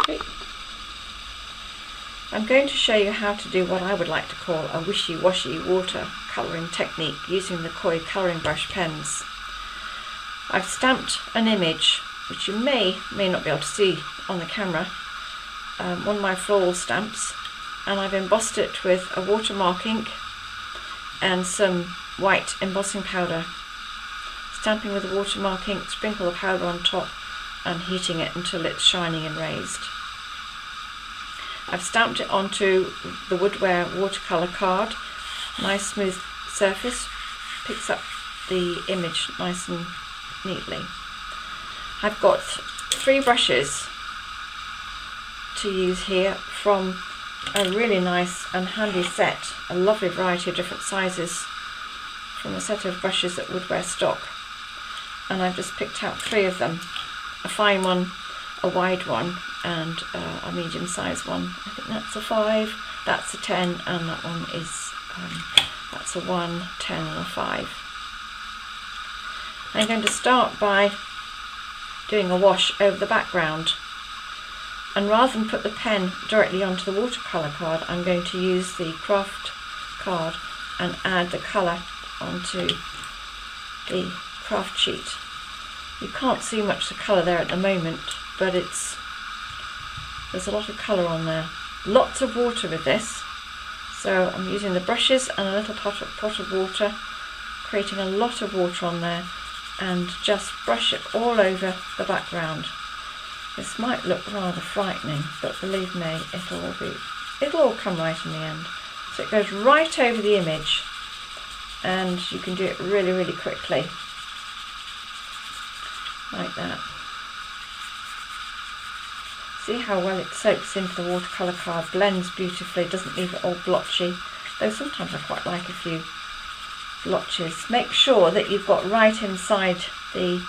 Okay. I'm going to show you how to do what I would like to call a wishy-washy water colouring technique using the Koi colouring brush pens. I've stamped an image which you may not be able to see on the camera, one of my floral stamps, and I've embossed it with a watermark ink and some white embossing powder. Stamping with the watermark ink, sprinkle the powder on top and heating it until it's shining and raised. I've stamped it onto the Woodware watercolour card. Nice smooth surface, picks up the image nice and neatly. I've got 3 brushes to use here from a really nice and handy set, a lovely variety of different sizes from a set of brushes that Woodware stock. And I've just picked out 3 of them, a fine one, a wide one and a medium sized one. I think that's a 5, that's a 10 and that one is, that's a 1, 10 and a 5. I'm going to start by doing a wash over the background, and rather than put the pen directly onto the watercolour card, I'm going to use the craft card and add the colour onto the craft sheet. You can't see much of the colour there at the moment, but there's a lot of colour on there. Lots of water with this, so I'm using the brushes and a little pot of water, creating a lot of water on there, and just brush it all over the background. This might look rather frightening, but believe me, it'll all come right in the end. So it goes right over the image, and you can do it really, really quickly, like that. See how well it soaks into the watercolour card, blends beautifully, doesn't leave it all blotchy, though sometimes I quite like a few blotches. Make sure that you've got right inside the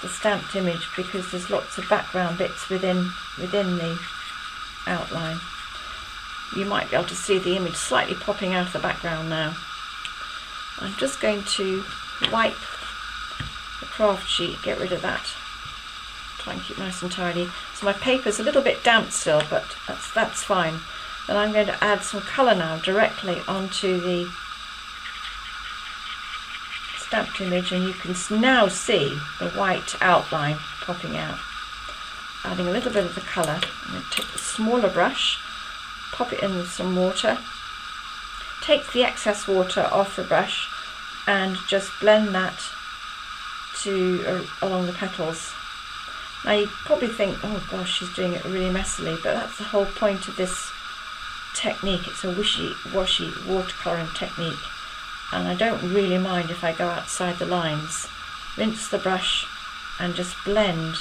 stamped image, because there's lots of background bits within the outline. You might be able to see the image slightly popping out of the background now. I'm just going to wipe the craft sheet, get rid of that, try and keep nice and tidy. So my paper's a little bit damp still, but that's fine. Then I'm going to add some colour now directly onto the stamped image, and you can now see the white outline popping out. Adding a little bit of the colour, I'm going to take the smaller brush, pop it in with some water, take the excess water off the brush and just blend that along the petals. Now you probably think, oh gosh, she's doing it really messily, but that's the whole point of this technique. It's a wishy-washy watercolouring technique, and I don't really mind if I go outside the lines. Rinse the brush and just blend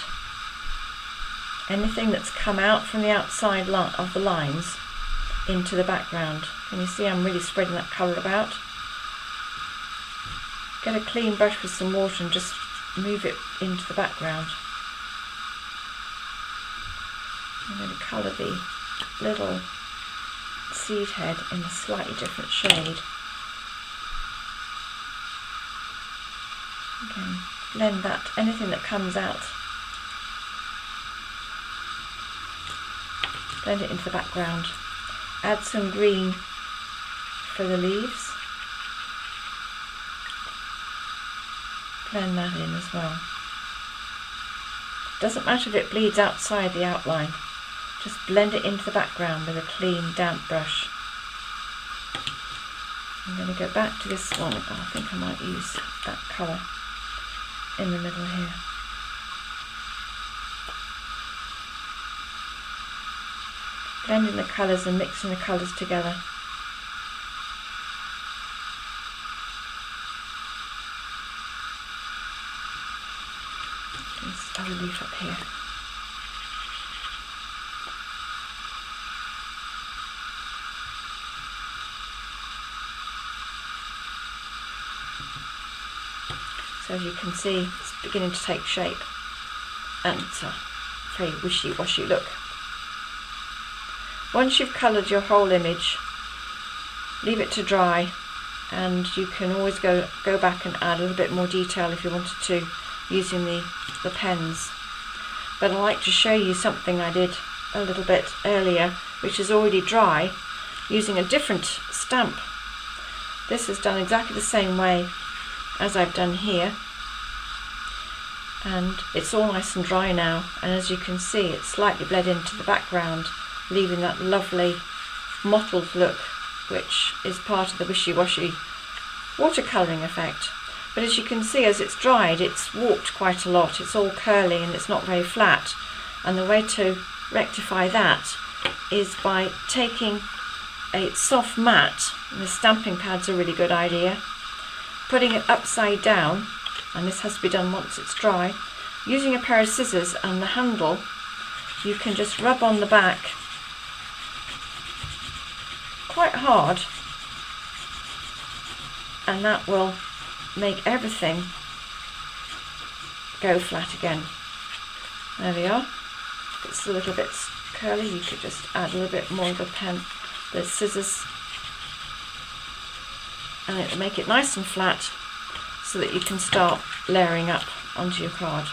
anything that's come out from the outside of the lines into the background. Can you see I'm really spreading that colour about? Get a clean brush with some water and just move it into the background. I'm going to colour the little seed head in a slightly different shade. Again, blend that, anything that comes out, blend it into the background. Add some green for the leaves, blend that in as well. Doesn't matter if it bleeds outside the outline, just blend it into the background with a clean damp brush. I'm going to go back to this one. Oh, I think I might use that colour in the middle here. Blending the colours and mixing the colours together. There's other leaf up here. So as you can see, it's beginning to take shape, and it's a very wishy-washy look. Once you've coloured your whole image, leave it to dry, and you can always go back and add a little bit more detail if you wanted to, using the pens. but I like to show you something I did a little bit earlier, which is already dry, using a different stamp. This is done exactly the same way as I've done here, and it's all nice and dry now, and as you can see it's slightly bled into the background, leaving that lovely mottled look which is part of the wishy-washy watercolouring effect. But as you can see, as it's dried, it's warped quite a lot. It's all curly and it's not very flat, and the way to rectify that is by taking a soft mat, and the stamping pad's a really good idea, putting it upside down, and this has to be done once it's dry. Using a pair of scissors and the handle, you can just rub on the back quite hard, and that will make everything go flat again. There we are. If it's a little bit curly, you could just add a little bit more of the scissors, and it will make it nice and flat so that you can start layering up onto your card.